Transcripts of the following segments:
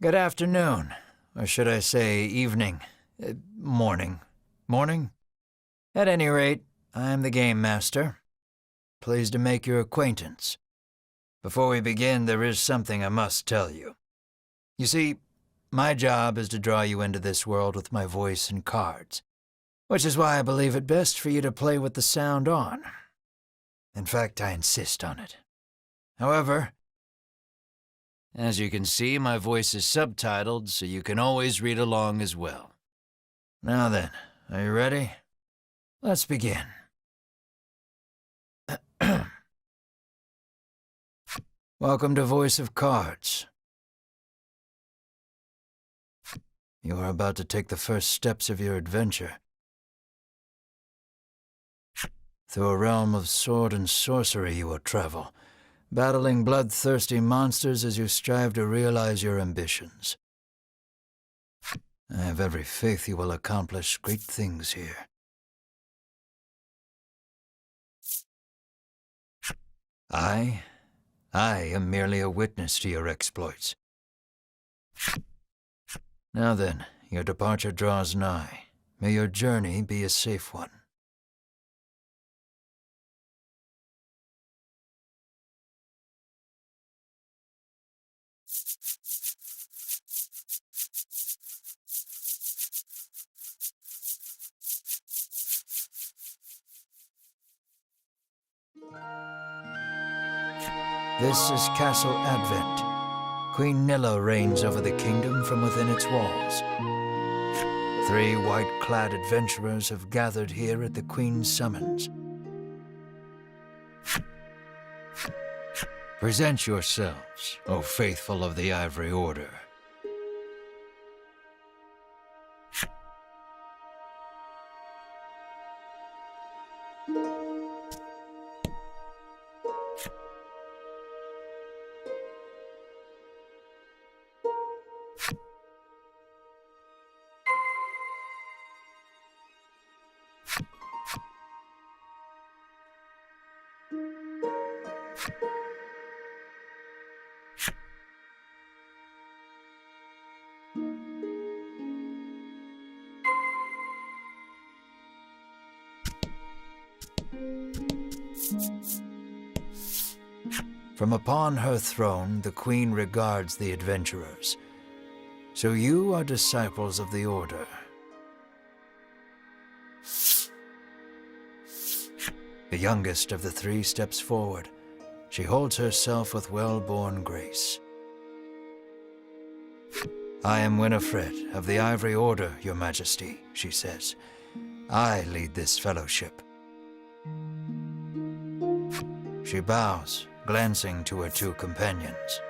Good afternoon, or should I say evening, morning. Morning? At any rate, I am the Game Master. Pleased to make your acquaintance. Before we begin, there is something I must tell you. You see, my job is to draw you into this world with my voice and cards, which is why I believe it best for you to play with the sound on. In fact, I insist on it. However, as you can see, my voice is subtitled, so you can always read along as well. Now then, are you ready? Let's begin. Welcome to Voice of Cards. You are about to take the first steps of your adventure. Through a realm of sword and sorcery you will travel, battling bloodthirsty monsters as you strive to realize your ambitions. I have every faith you will accomplish great things here. I am merely a witness to your exploits. Now then, your departure draws nigh. May your journey be a safe one. This is Castle Advent. Queen Nilla reigns over the kingdom from within its walls. 3 white-clad adventurers have gathered here at the Queen's summons. Present yourselves, O faithful of the Ivory Order. From upon her throne, the Queen regards the adventurers. So you are disciples of the Order. The youngest of the 3 steps forward. She holds herself with well-born grace. I am Winifred of the Ivory Order, Your Majesty, she says. I lead this fellowship. She bows, glancing to her 2 companions.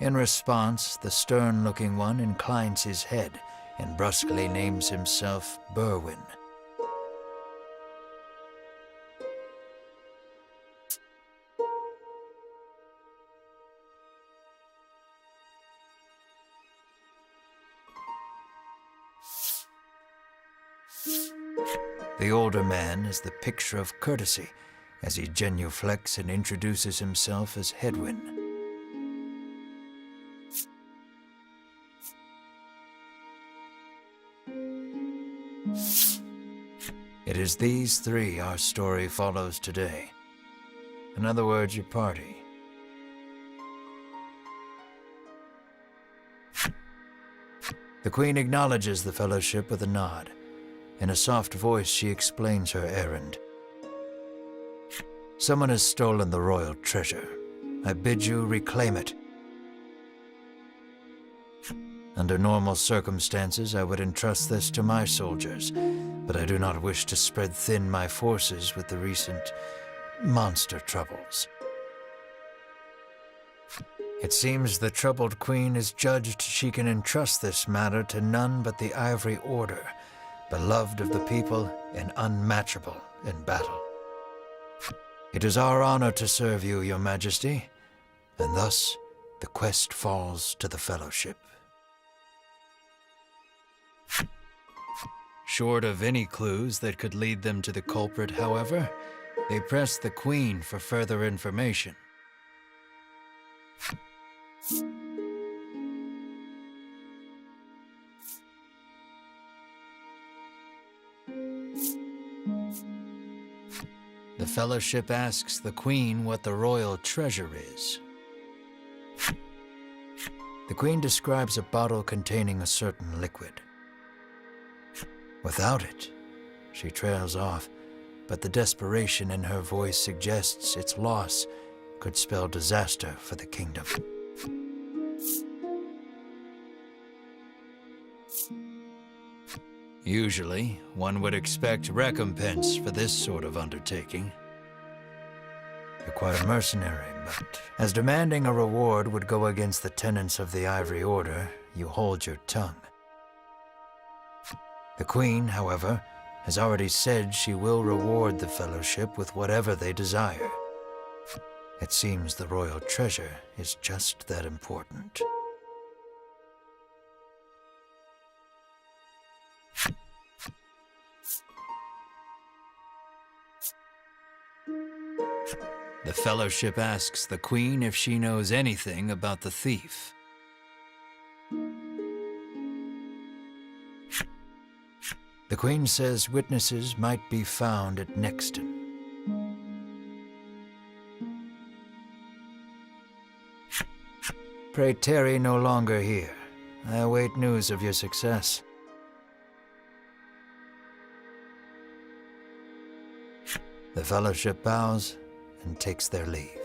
In response, the stern-looking one inclines his head and brusquely names himself Berwin. The older man is the picture of courtesy as he genuflects and introduces himself as Hedwyn. It is these 3 our story follows today. In other words, your party. The Queen acknowledges the fellowship with a nod. In a soft voice, she explains her errand. Someone has stolen the royal treasure. I bid you reclaim it. Under normal circumstances, I would entrust this to my soldiers, but I do not wish to spread thin my forces with the recent monster troubles. It seems the troubled Queen is judged she can entrust this matter to none but the Ivory Order, beloved of the people and unmatchable in battle. It is our honor to serve you, Your Majesty, and thus the quest falls to the Fellowship. Short of any clues that could lead them to the culprit, however, they press the Queen for further information. The Fellowship asks the Queen what the royal treasure is. The Queen describes a bottle containing a certain liquid. Without it, she trails off, but the desperation in her voice suggests its loss could spell disaster for the kingdom. Usually, one would expect recompense for this sort of undertaking. You're quite a mercenary, but as demanding a reward would go against the tenets of the Ivory Order, you hold your tongue. The Queen, however, has already said she will reward the Fellowship with whatever they desire. It seems the royal treasure is just that important. The Fellowship asks the Queen if she knows anything about the thief. The Queen says witnesses might be found at Nexton. Pray tarry no longer here. I await news of your success. The Fellowship bows and takes their leave.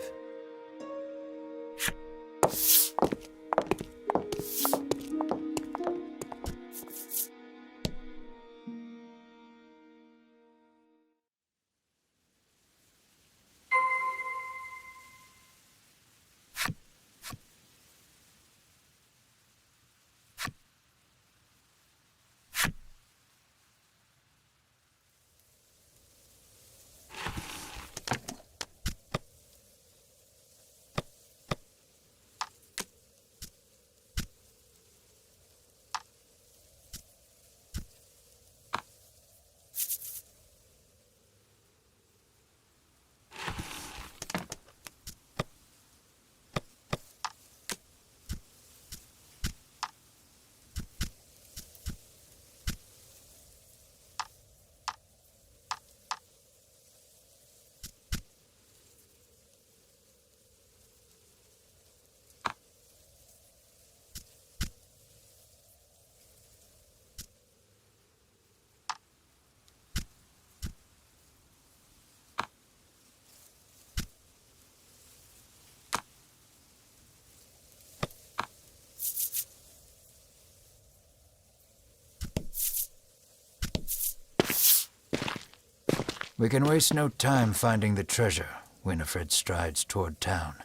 We can waste no time finding the treasure. Winifred strides toward town.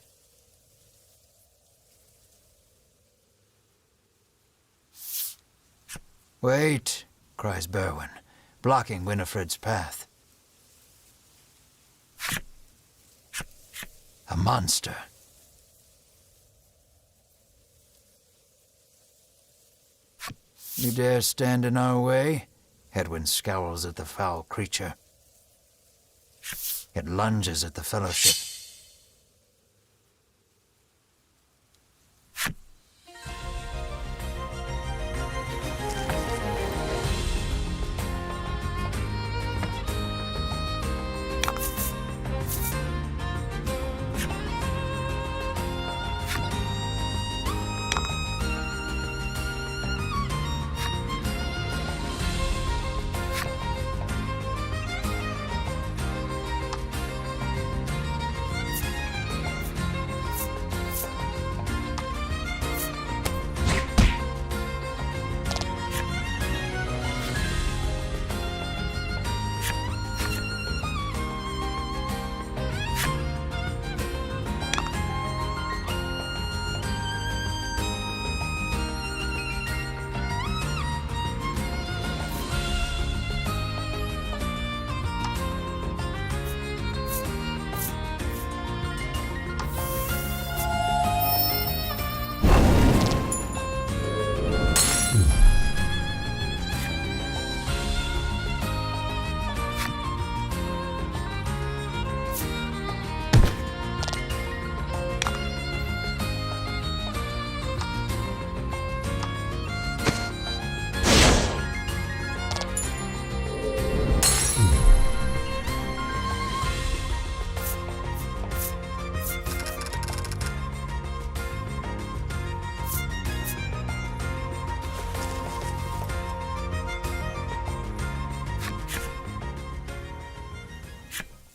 Wait, cries Berwin, blocking Winifred's path. A monster. You dare stand in our way? Hedwyn scowls at the foul creature. It lunges at the Fellowship.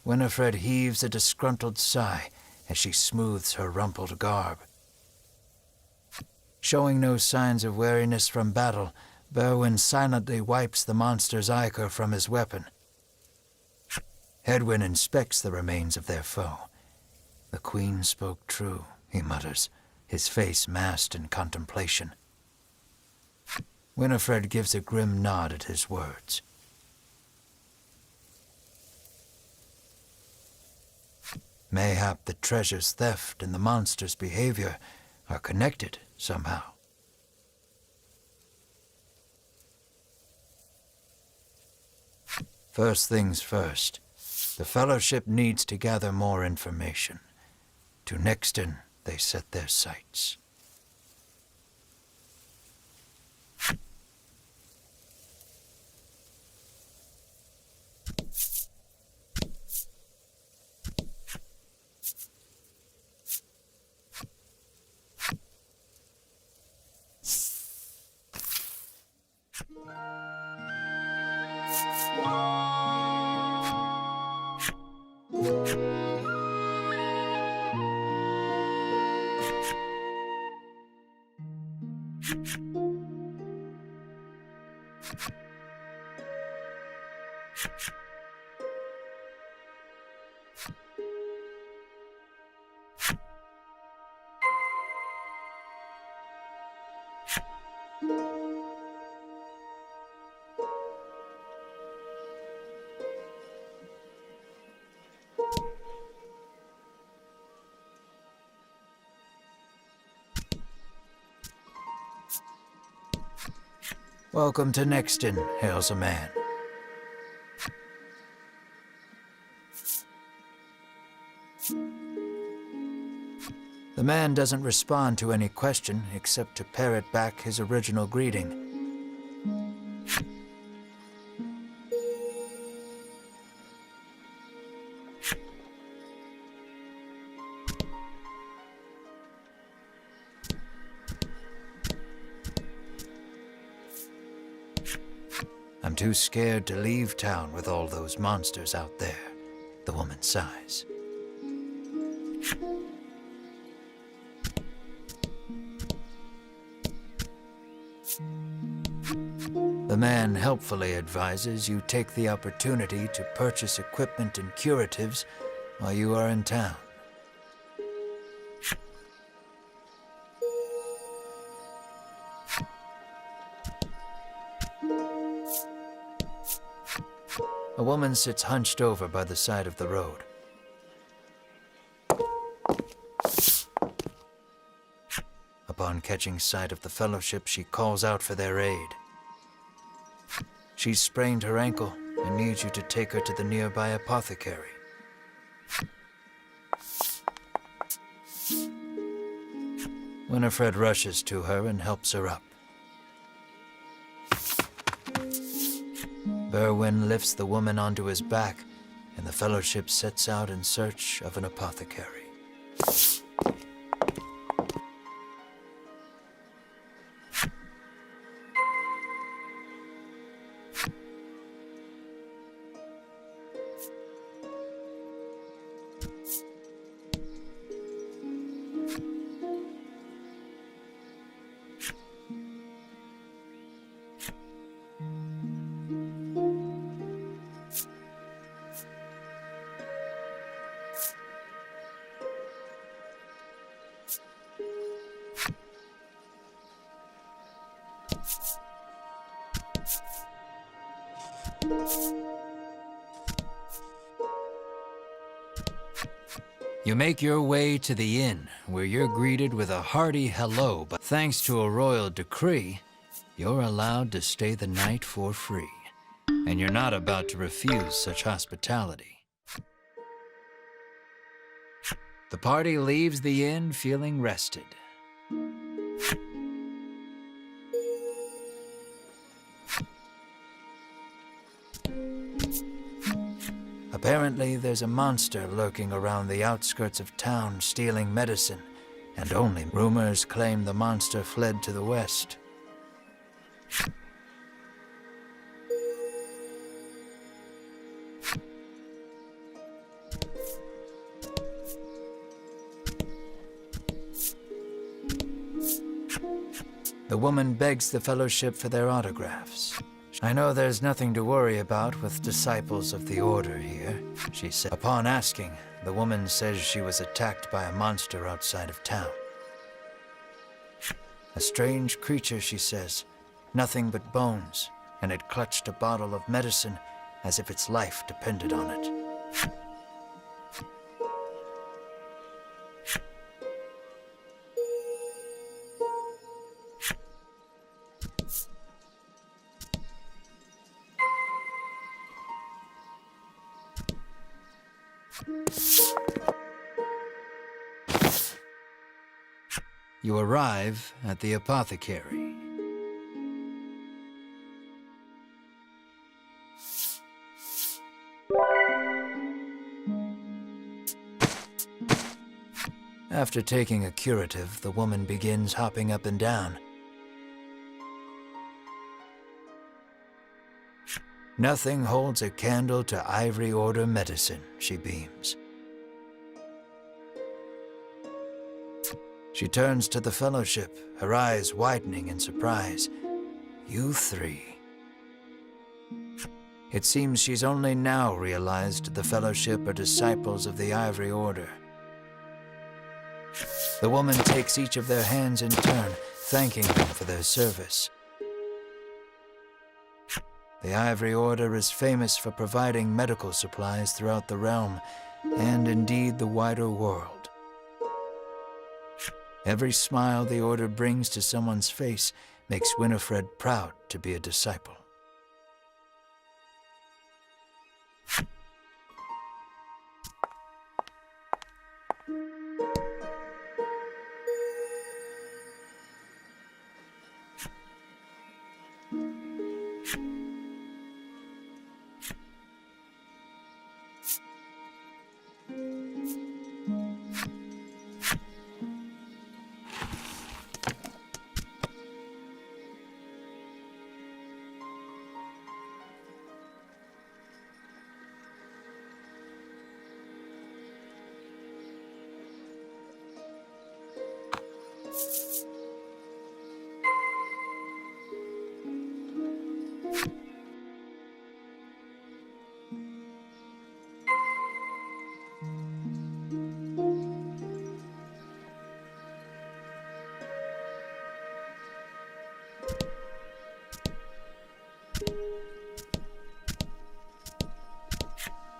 Winifred heaves a disgruntled sigh as she smooths her rumpled garb. Showing no signs of weariness from battle, Berwin silently wipes the monster's ichor from his weapon. Hedwyn inspects the remains of their foe. "The Queen spoke true," he mutters, his face masked in contemplation. Winifred gives a grim nod at his words. Mayhap the treasure's theft and the monster's behavior are connected somehow. First things first, the Fellowship needs to gather more information. To Nixton they set their sights. "Welcome to Nixton," hails a man. The man doesn't respond to any question except to parrot back his original greeting. "I'm too scared to leave town with all those monsters out there," the woman sighs. The man helpfully advises you take the opportunity to purchase equipment and curatives while you are in town. A woman sits hunched over by the side of the road. Upon catching sight of the Fellowship, she calls out for their aid. She's sprained her ankle and needs you to take her to the nearby apothecary. Winifred rushes to her and helps her up. Berwin lifts the woman onto his back, and the Fellowship sets out in search of an apothecary. You make your way to the inn, where you're greeted with a hearty hello, but thanks to a royal decree, you're allowed to stay the night for free, and you're not about to refuse such hospitality. The party leaves the inn feeling rested. Apparently, there's a monster lurking around the outskirts of town stealing medicine, and only rumors claim the monster fled to the west. The woman begs the Fellowship for their autographs. I know there's nothing to worry about with disciples of the Order here, she said. Upon asking, the woman says she was attacked by a monster outside of town. A strange creature, she says, nothing but bones, and it clutched a bottle of medicine as if its life depended on it. You arrive at the apothecary. After taking a curative, the woman begins hopping up and down. Nothing holds a candle to Ivory Order medicine, she beams. She turns to the Fellowship, her eyes widening in surprise. You three. It seems she's only now realized the Fellowship are disciples of the Ivory Order. The woman takes each of their hands in turn, thanking them for their service. The Ivory Order is famous for providing medical supplies throughout the realm, and indeed the wider world. Every smile the Order brings to someone's face makes Winifred proud to be a disciple.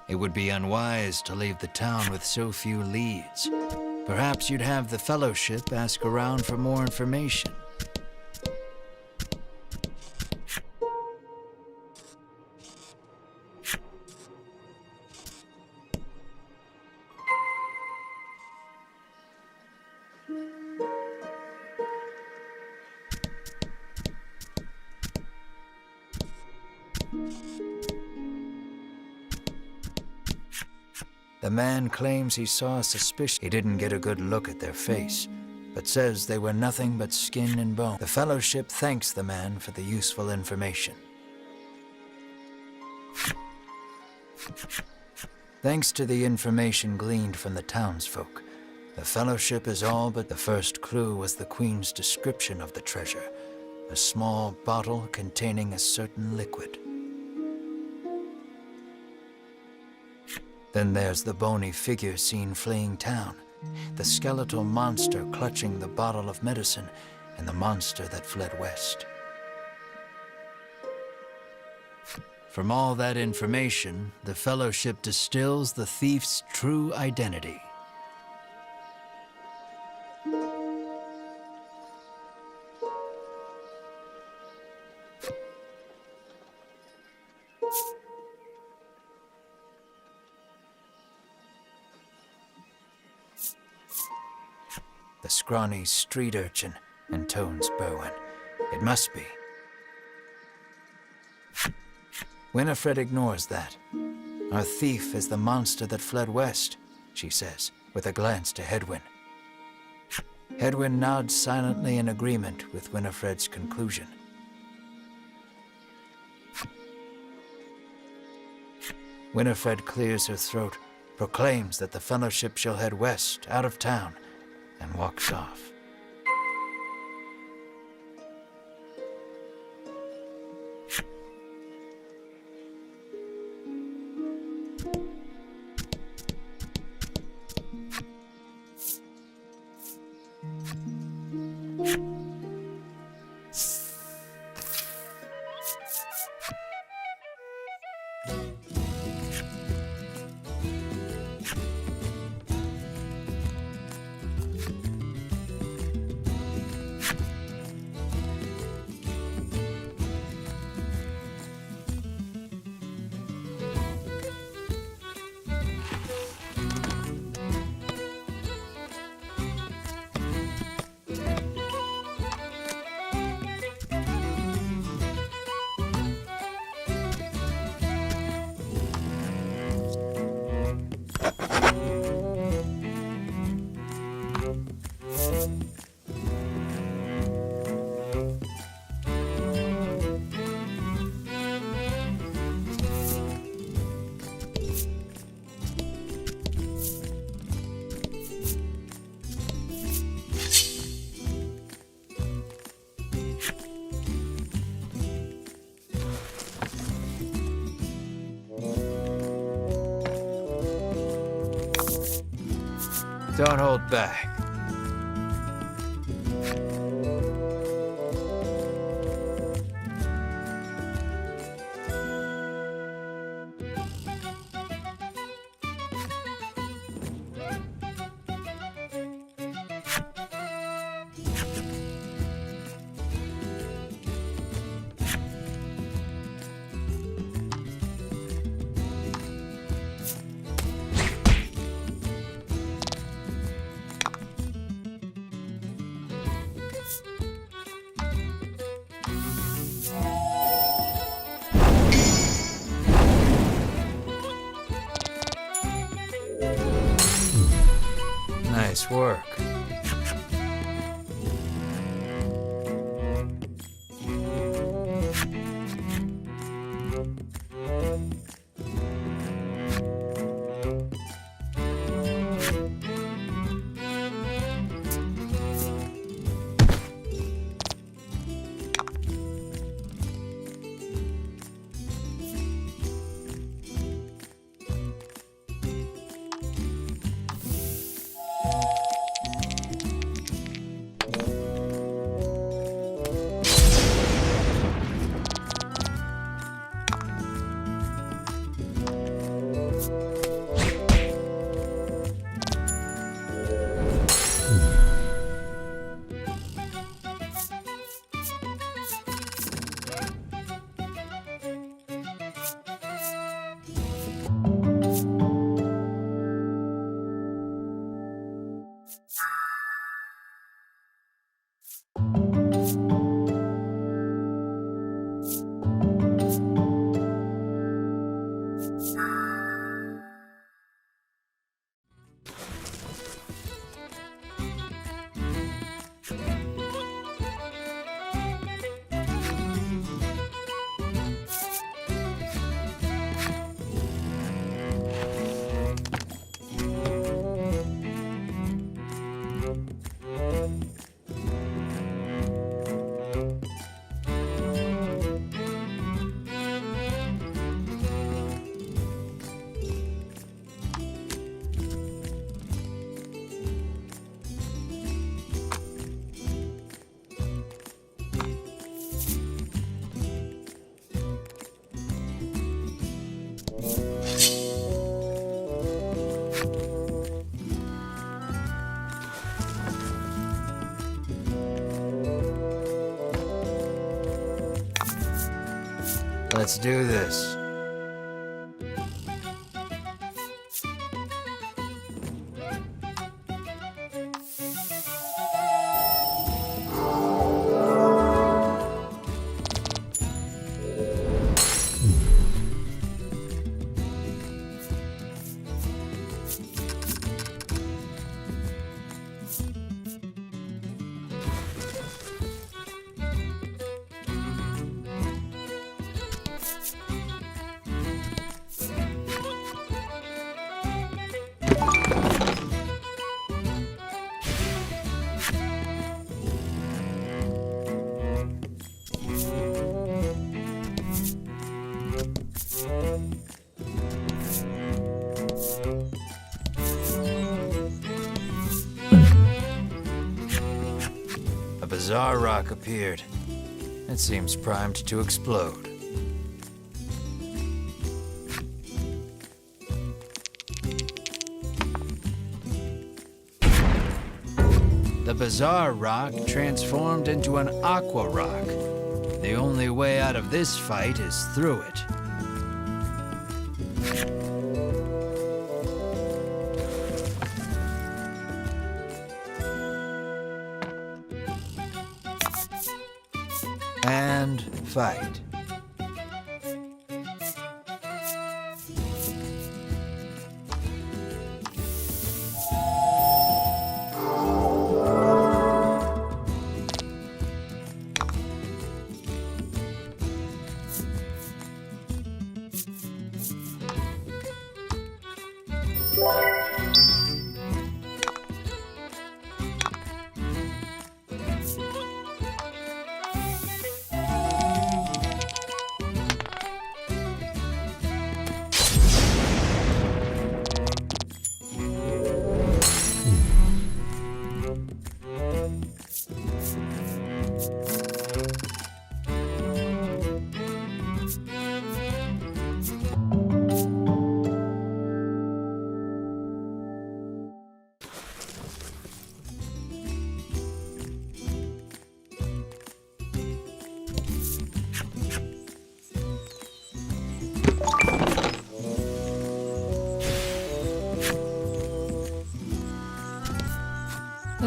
It would be unwise to leave the town with so few leads. Perhaps you'd have the Fellowship ask around for more information. The man claims he saw suspicion. He didn't get a good look at their face, but says they were nothing but skin and bone. The Fellowship thanks the man for the useful information. Thanks to the information gleaned from the townsfolk, the Fellowship is all but the first clue was the Queen's description of the treasure, a small bottle containing a certain liquid. Then there's the bony figure seen fleeing town, the skeletal monster clutching the bottle of medicine, and the monster that fled west. From all that information, the Fellowship distills the thief's true identity. The scrawny street urchin, intones Berwin. It must be. Winifred ignores that. Our thief is the monster that fled west, she says, with a glance to Hedwyn. Hedwyn nods silently in agreement with Winifred's conclusion. Winifred clears her throat, proclaims that the Fellowship shall head west, out of town, and walks off. Don't hold back. Nice work. Let's do this. A bizarre rock appeared. It seems primed to explode. The bizarre rock transformed into an aqua rock. The only way out of this fight is through it. And fight.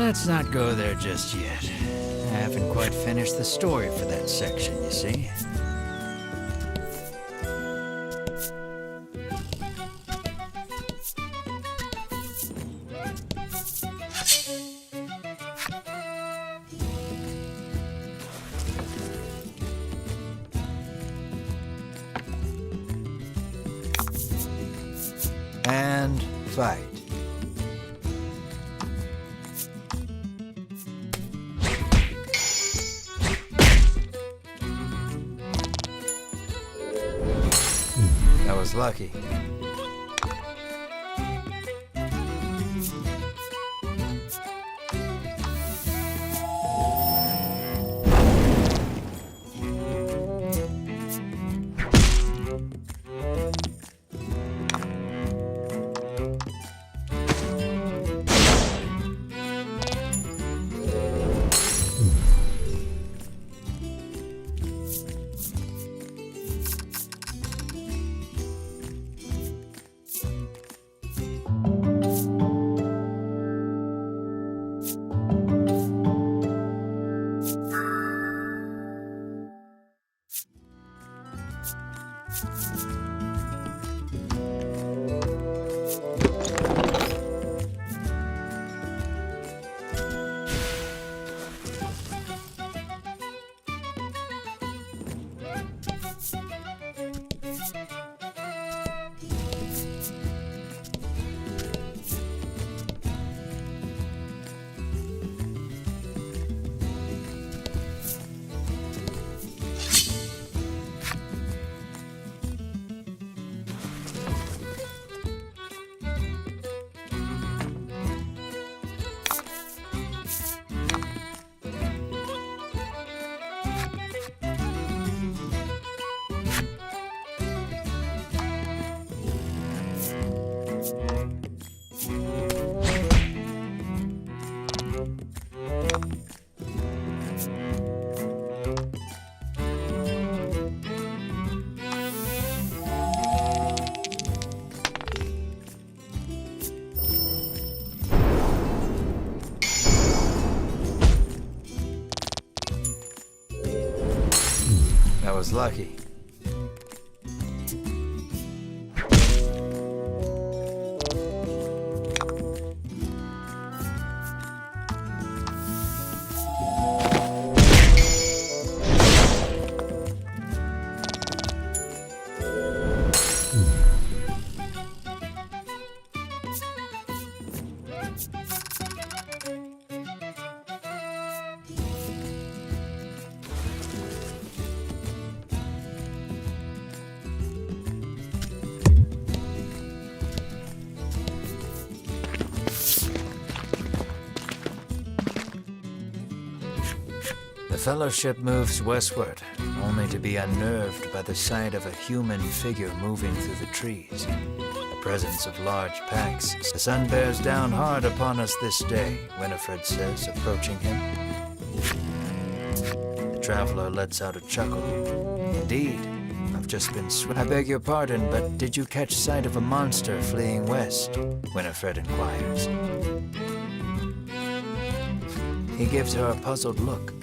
Let's not go there just yet. I haven't quite finished the story for that section, you see. And fight. That was lucky. That was lucky. The Fellowship moves westward, only to be unnerved by the sight of a human figure moving through the trees. The presence of large packs. The sun bears down hard upon us this day, Winifred says, approaching him. The traveler lets out a chuckle. Indeed, I've just been I beg your pardon, but did you catch sight of a monster fleeing west? Winifred inquires. He gives her a puzzled look.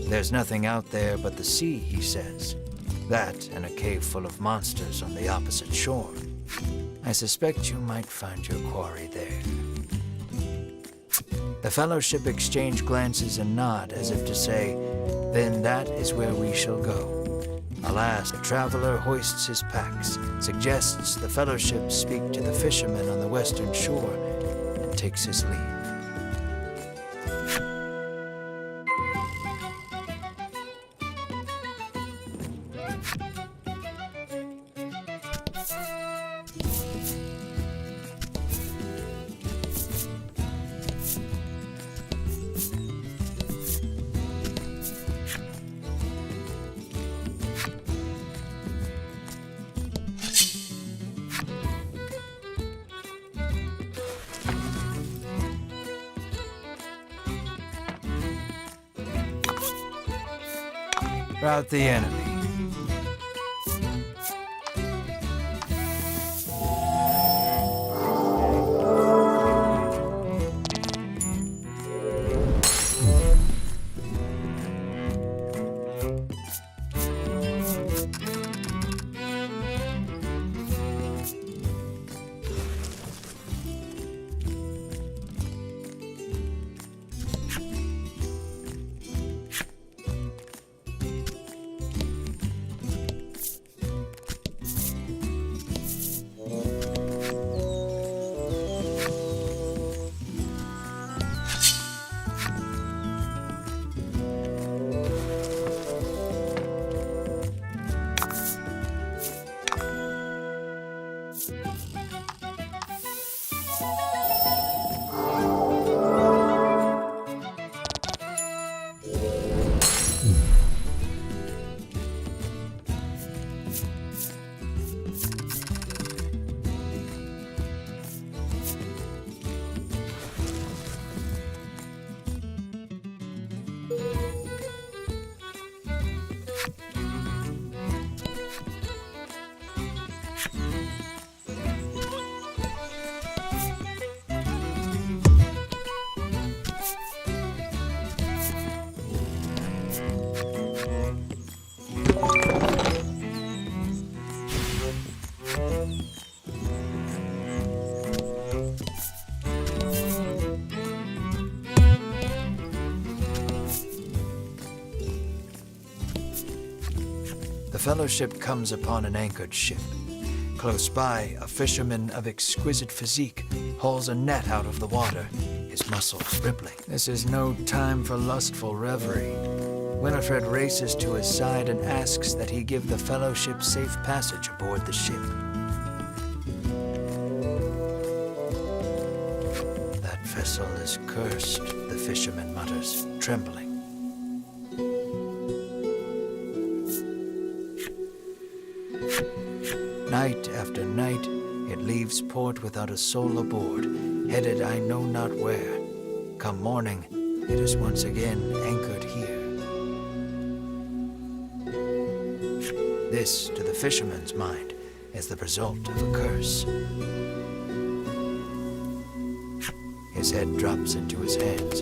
There's nothing out there but the sea, he says. That and a cave full of monsters on the opposite shore. I suspect you might find your quarry there. The Fellowship exchange glances and nod as if to say, then that is where we shall go. Alas, the traveler hoists his packs, suggests the Fellowship speak to the fishermen on the western shore, and takes his leave. Rout the enemy. The Fellowship comes upon an anchored ship. Close by, a fisherman of exquisite physique hauls a net out of the water, his muscles rippling. This is no time for lustful reverie. Winifred races to his side and asks that he give the Fellowship safe passage aboard the ship. That vessel is cursed, the fisherman mutters, trembling. Night after night, it leaves port without a soul aboard, headed I know not where. Come morning, it is once again anchored here. This, to the fisherman's mind, is the result of a curse. His head drops into his hands.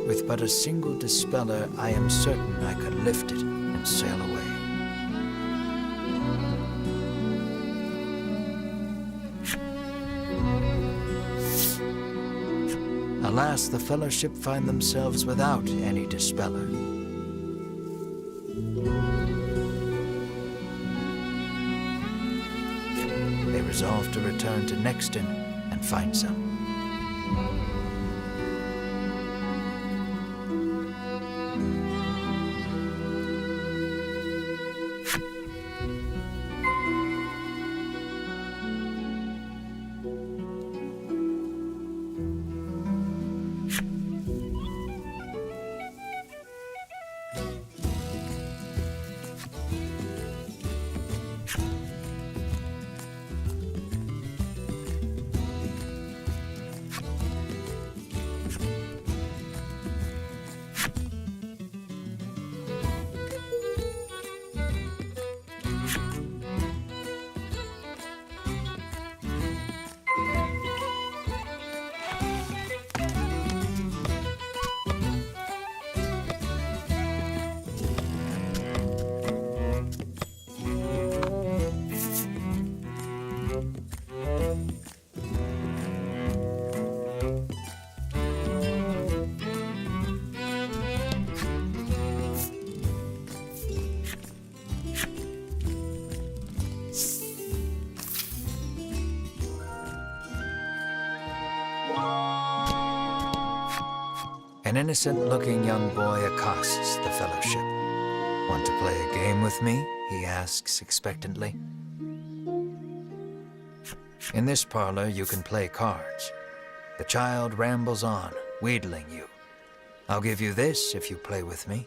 With but a single dispeller, I am certain I could lift it and sail away. Alas, the Fellowship find themselves without any dispeller. They resolve to return to Nexton and find some. An innocent-looking young boy accosts the Fellowship. Want to play a game with me? He asks expectantly. In this parlor, you can play cards. The child rambles on, wheedling you. I'll give you this if you play with me.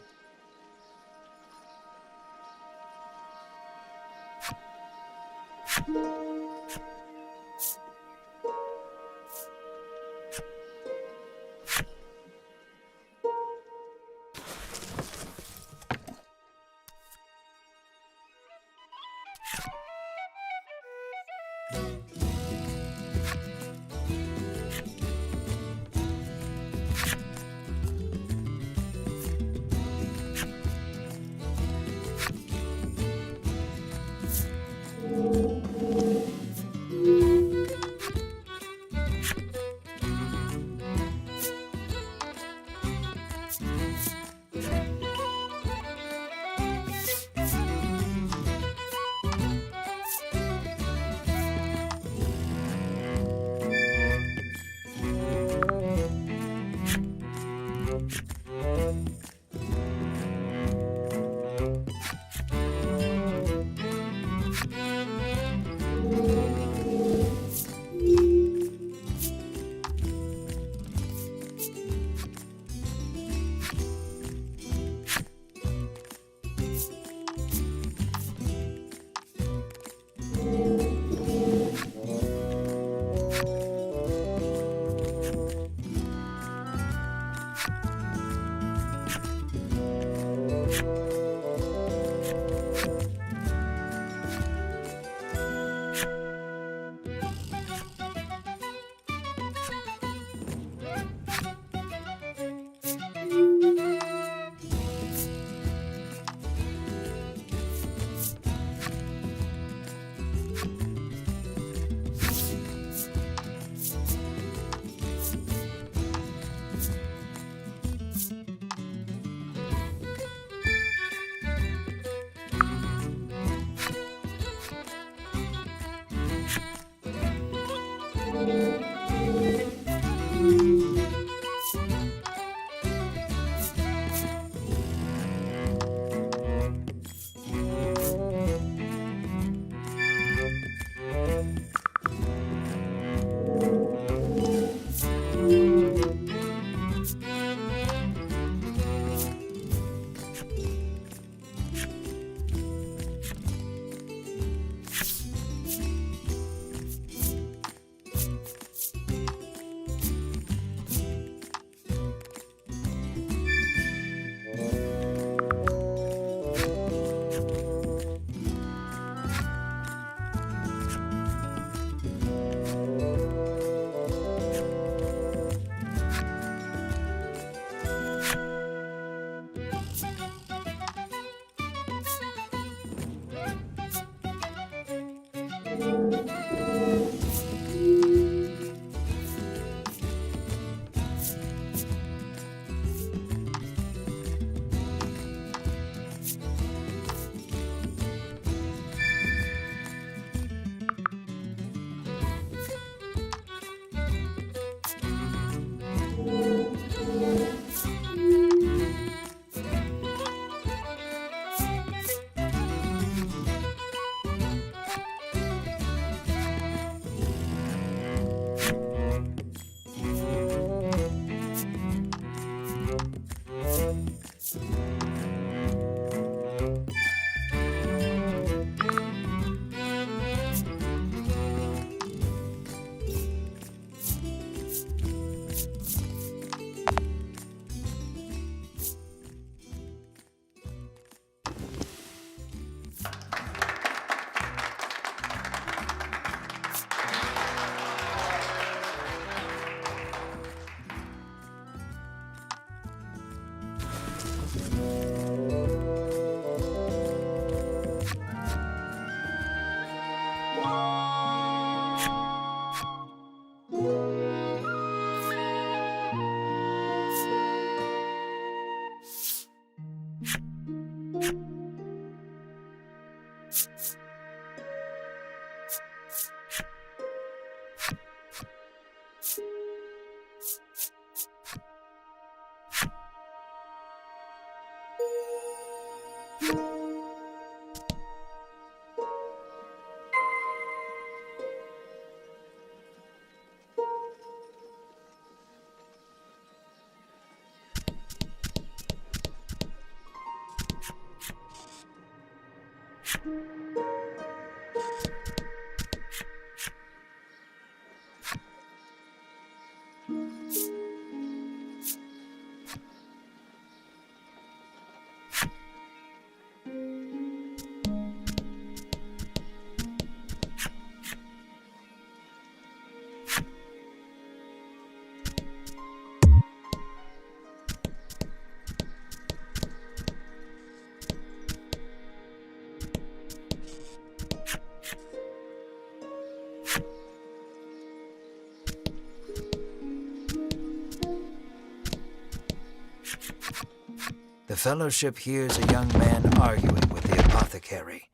The Fellowship hears a young man arguing with the apothecary.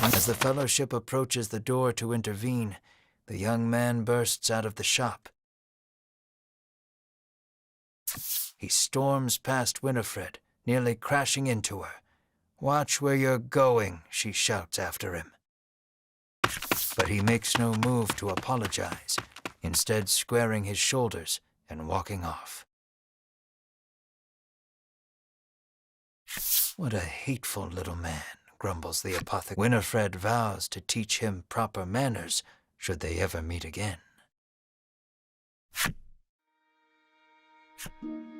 As the Fellowship approaches the door to intervene, the young man bursts out of the shop. He storms past Winifred, nearly crashing into her, Watch where you're going, she shouts after him. But he makes no move to apologize, instead squaring his shoulders and walking off. What a hateful little man, grumbles the apothecary. Winifred vows to teach him proper manners should they ever meet again.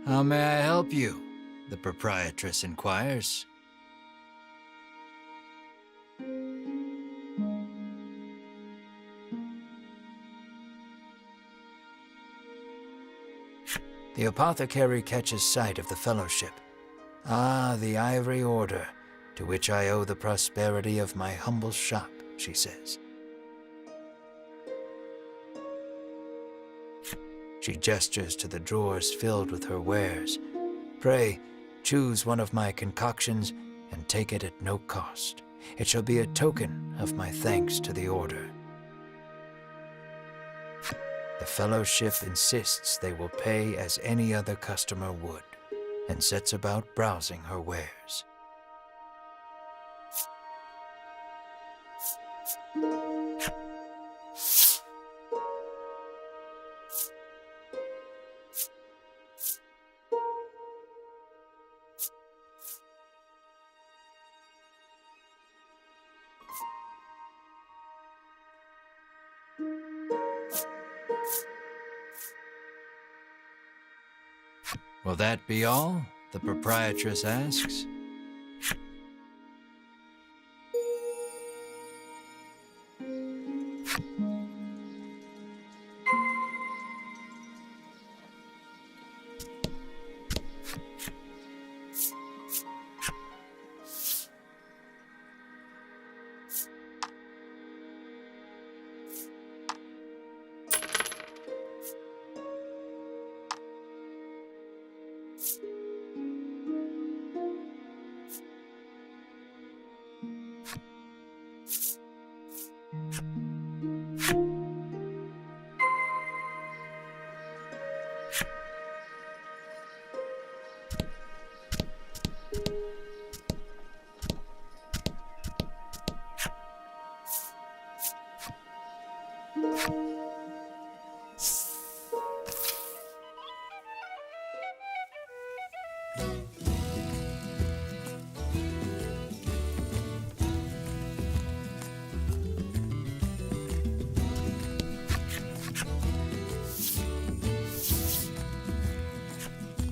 How may I help you? The proprietress inquires. The apothecary catches sight of the fellowship. Ah, the Ivory Order, to which I owe the prosperity of my humble shop, she says. She gestures to the drawers filled with her wares. Pray, choose one of my concoctions and take it at no cost. It shall be a token of my thanks to the order. The fellowship insists they will pay as any other customer would, and sets about browsing her wares. Will that be all? The proprietress asks.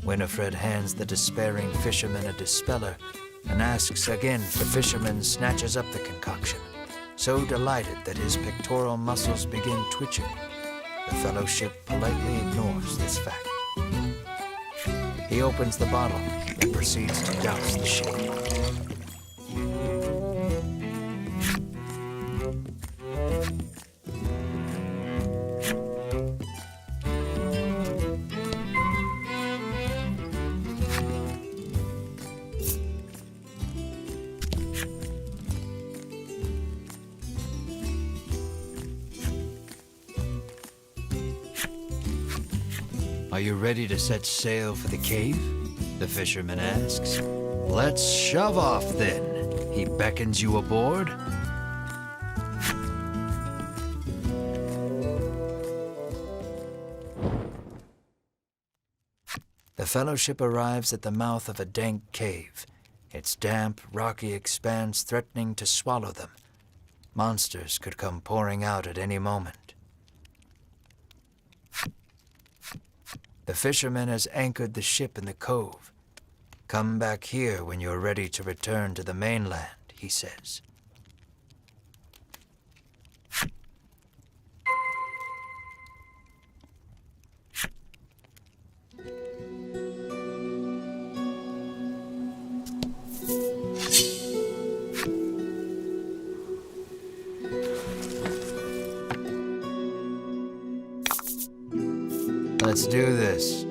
Winifred hands the despairing fisherman a dispeller and asks again. The fisherman snatches up the concoction, so delighted that his pectoral muscles begin twitching. The fellowship politely ignores this fact. He opens the bottle and proceeds to douse the shade. Are you ready to set sail for the cave? The fisherman asks. Let's shove off then. He beckons you aboard. The fellowship arrives at the mouth of a dank cave, its damp, rocky expanse threatening to swallow them. Monsters could come pouring out at any moment. The fisherman has anchored the ship in the cove. Come back here when you're ready to return to the mainland, he says. Let's do this.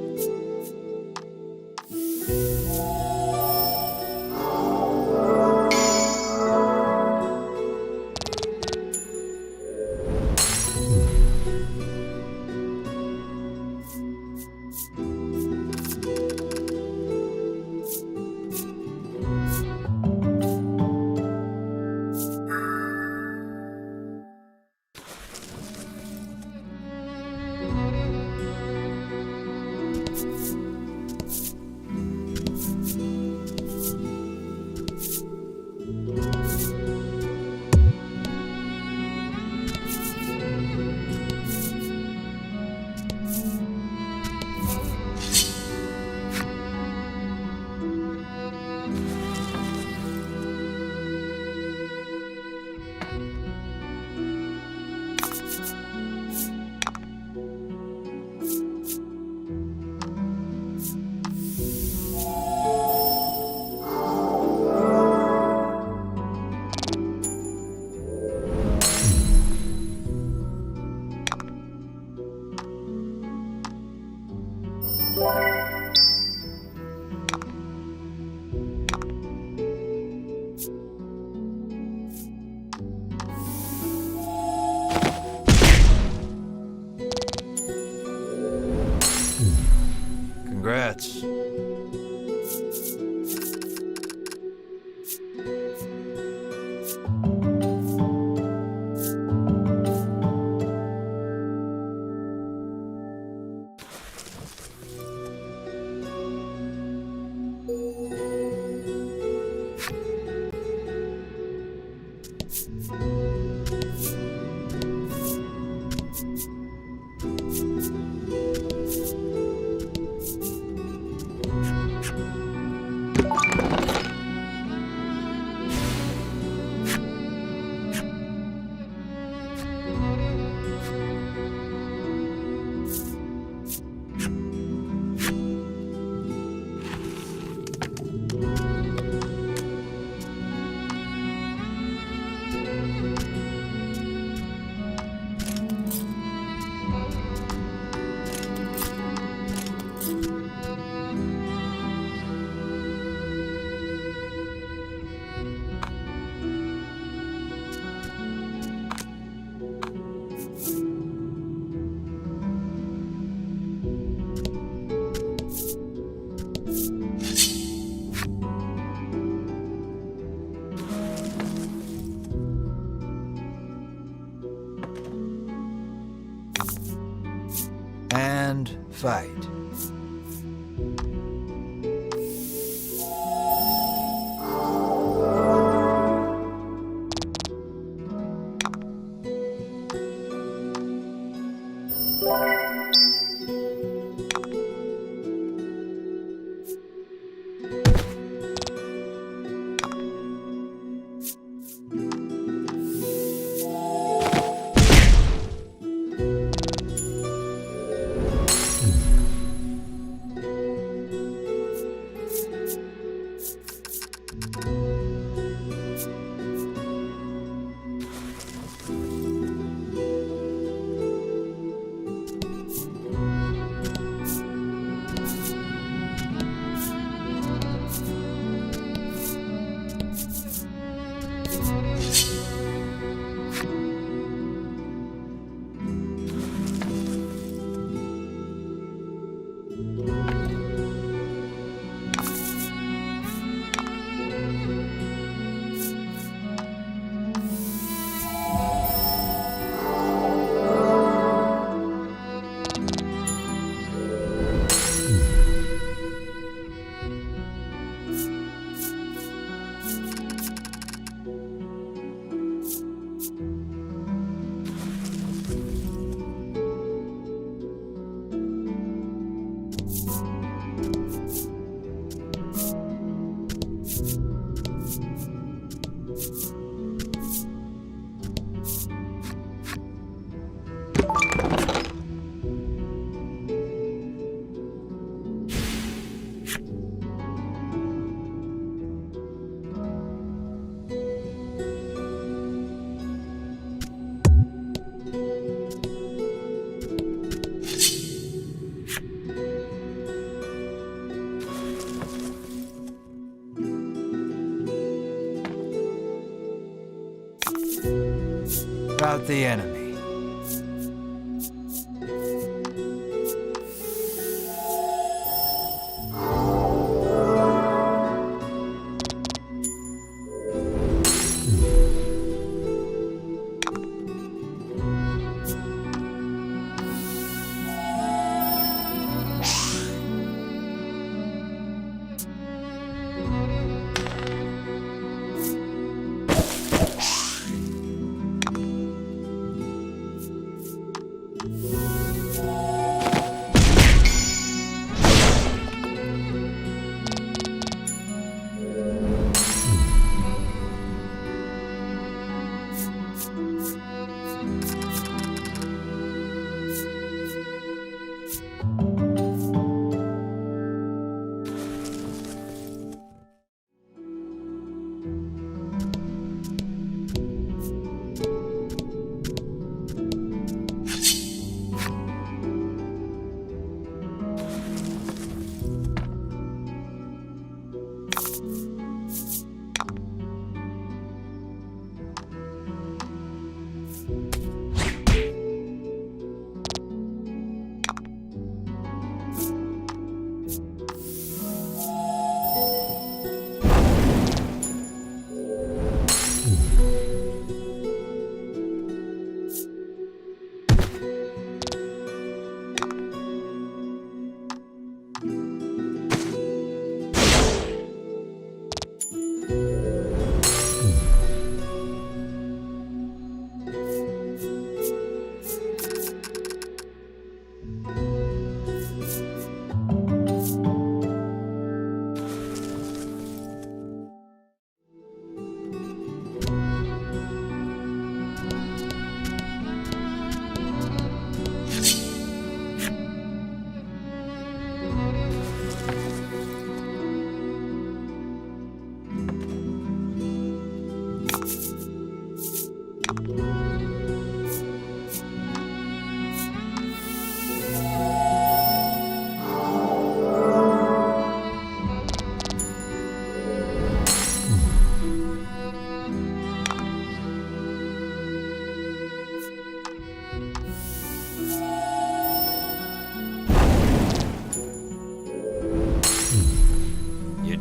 fight. About the enemy.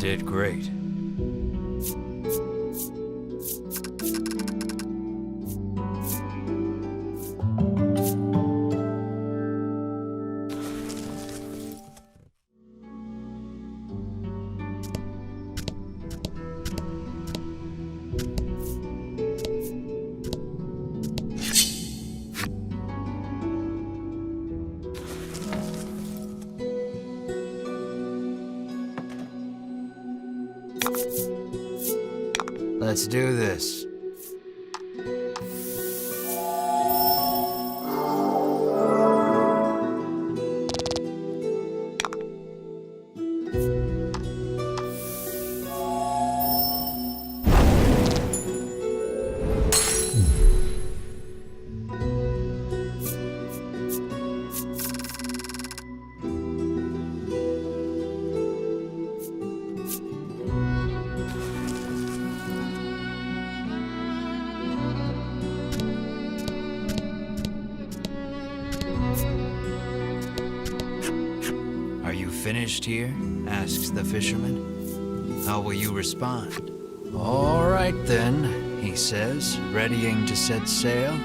did great. Let's do this. Are you finished here? Asks the fisherman. How will you respond? All right then, he says, readying to set sail.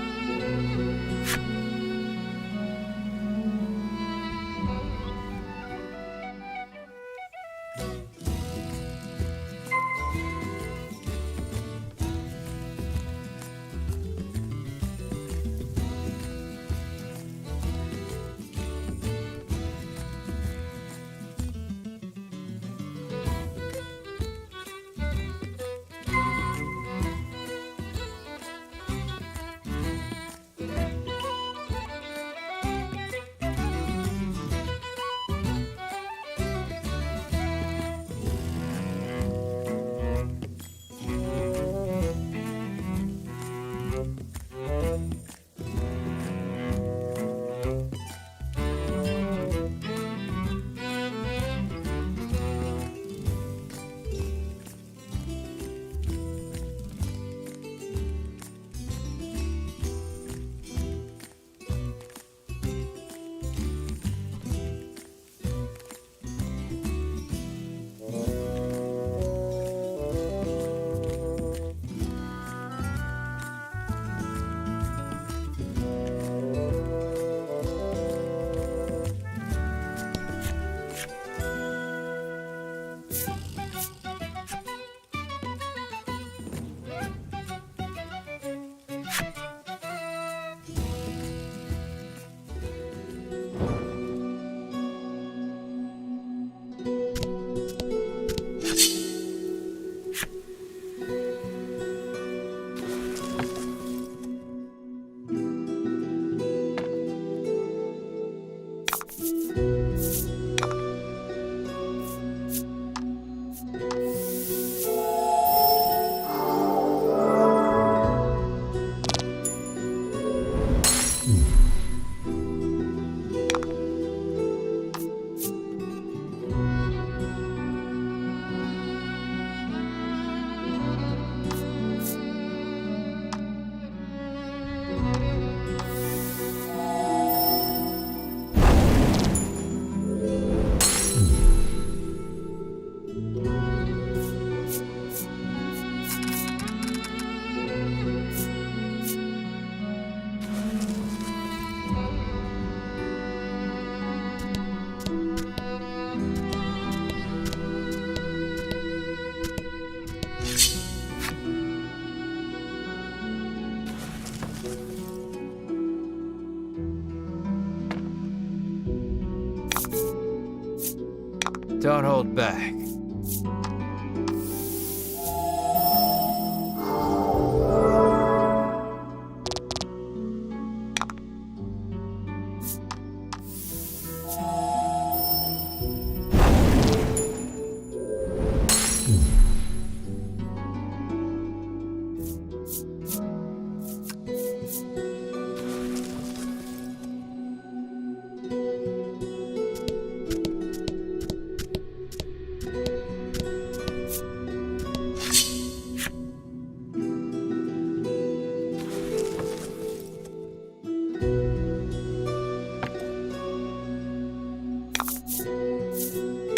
Don't hold back.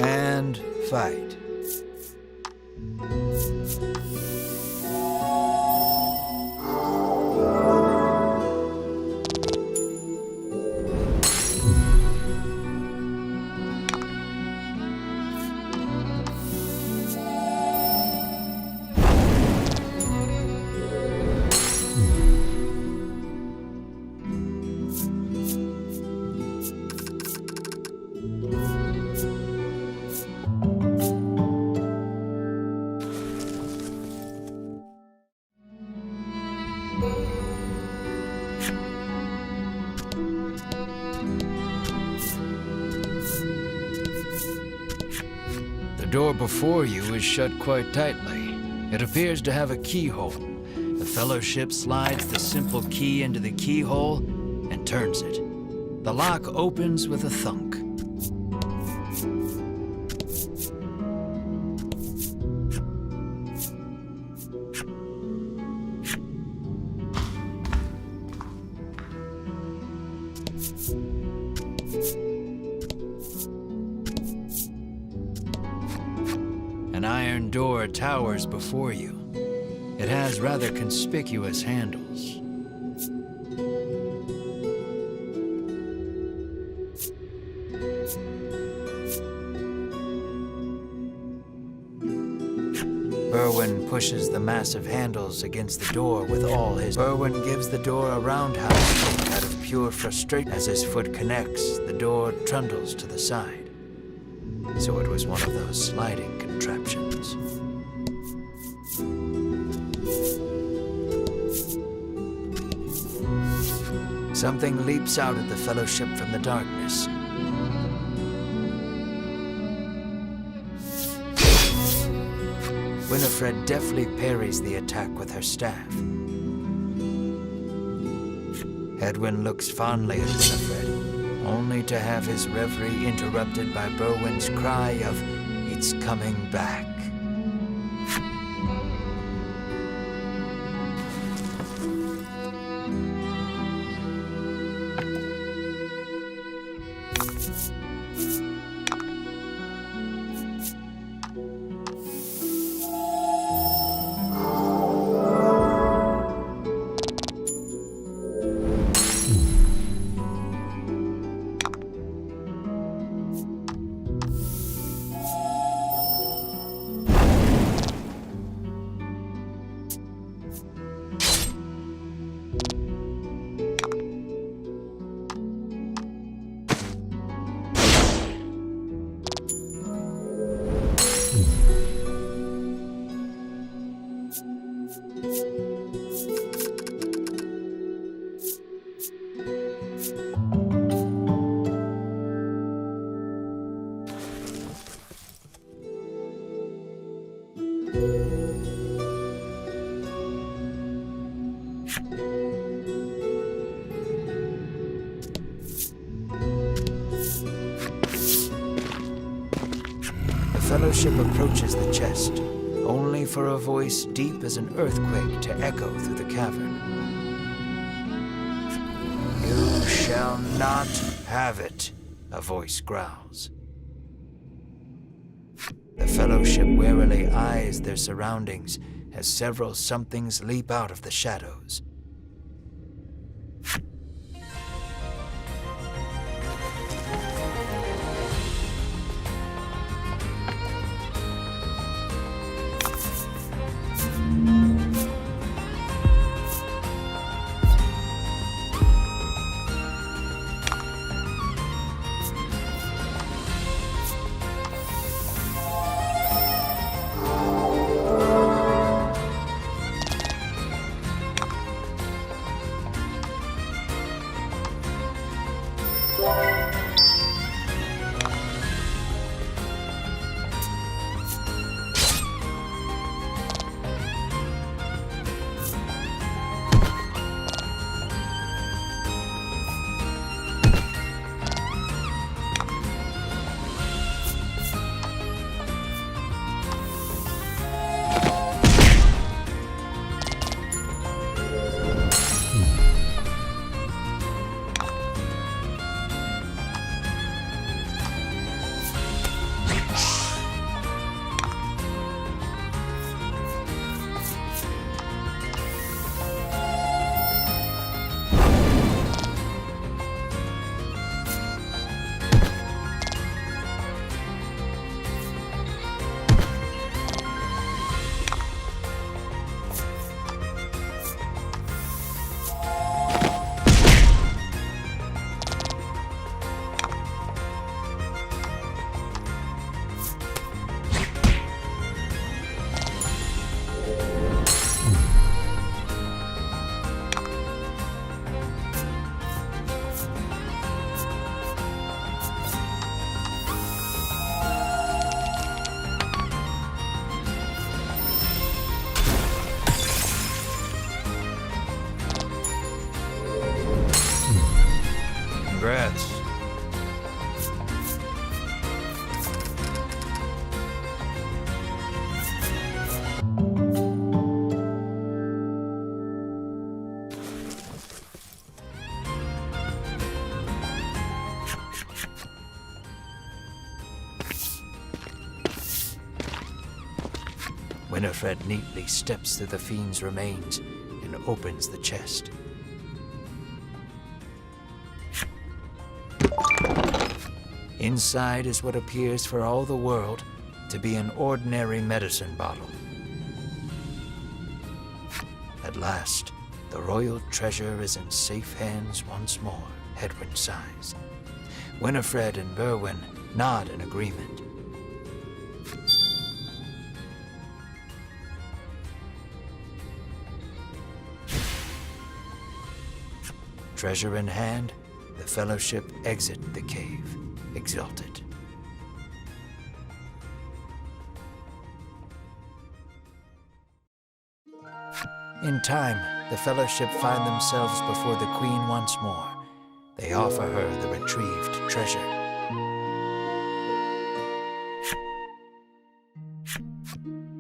And fight. The door before you is shut quite tightly. It appears to have a keyhole. The Fellowship slides the simple key into the keyhole and turns it. The lock opens with a thunk. An iron door towers before you. It has rather conspicuous handles. Berwin pushes the massive handles against the door with all his... Berwin gives the door a roundhouse kick out of pure frustration. As his foot connects, the door trundles to the side. So it was one of those sliding contraptions. Something leaps out at the Fellowship from the darkness. Winifred deftly parries the attack with her staff. Edwin looks fondly at Winifred, only to have his reverie interrupted by Berwin's cry of, "It's coming back." The Fellowship approaches the chest, only for a voice deep as an earthquake to echo through the cavern. "You shall not have it," a voice growls. The Fellowship warily eyes their surroundings as several somethings leap out of the shadows. Winifred neatly steps through the fiend's remains and opens the chest. Inside is what appears for all the world to be an ordinary medicine bottle. At last, the royal treasure is in safe hands once more, Hedwyn sighs. Winifred and Berwin nod in agreement. Treasure in hand, the Fellowship exit the cave, exulted. In time, the Fellowship find themselves before the Queen once more. They offer her the retrieved treasure.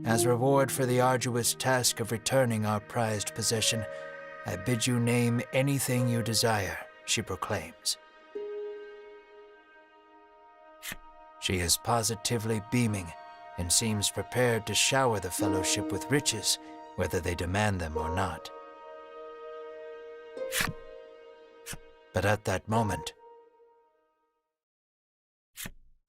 As reward for the arduous task of returning our prized possession, I bid you name anything you desire, she proclaims. She is positively beaming and seems prepared to shower the Fellowship with riches, whether they demand them or not. But at that moment,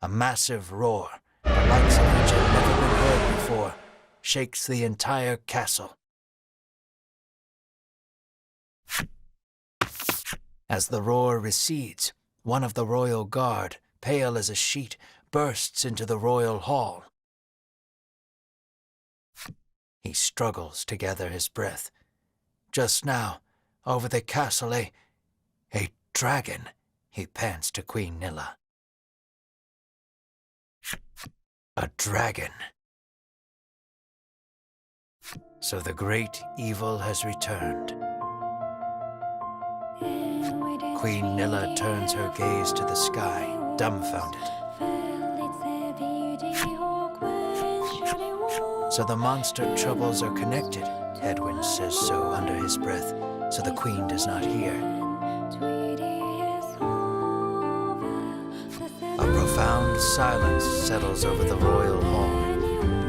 a massive roar, the likes of which had never been heard before, shakes the entire castle. As the roar recedes, one of the royal guard, pale as a sheet, bursts into the royal hall. He struggles to gather his breath. Just now, over the castle, a dragon, he pants to Queen Nilla. A dragon. So the great evil has returned. Queen Nilla turns her gaze to the sky, dumbfounded. So the monster troubles are connected, Hedwyn says so under his breath, so the Queen does not hear. A profound silence settles over the royal hall.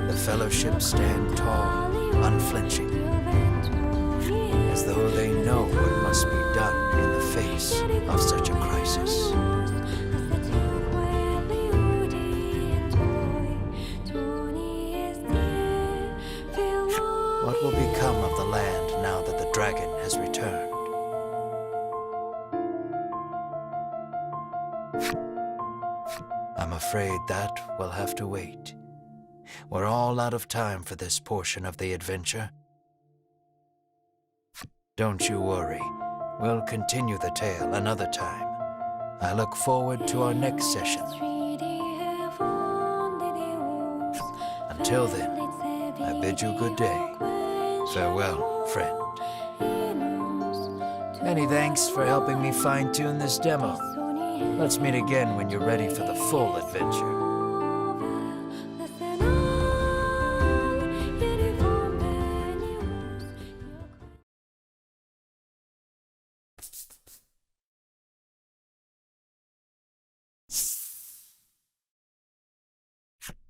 The Fellowship stand tall, unflinching, as though they know what must be done in the face of such a crisis. What will become of the land now that the dragon has returned? I'm afraid that will have to wait. We're all out of time for this portion of the adventure. Don't you worry. We'll continue the tale another time. I look forward to our next session. Until then, I bid you good day. Farewell, friend. Many thanks for helping me fine-tune this demo. Let's meet again when you're ready for the full adventure.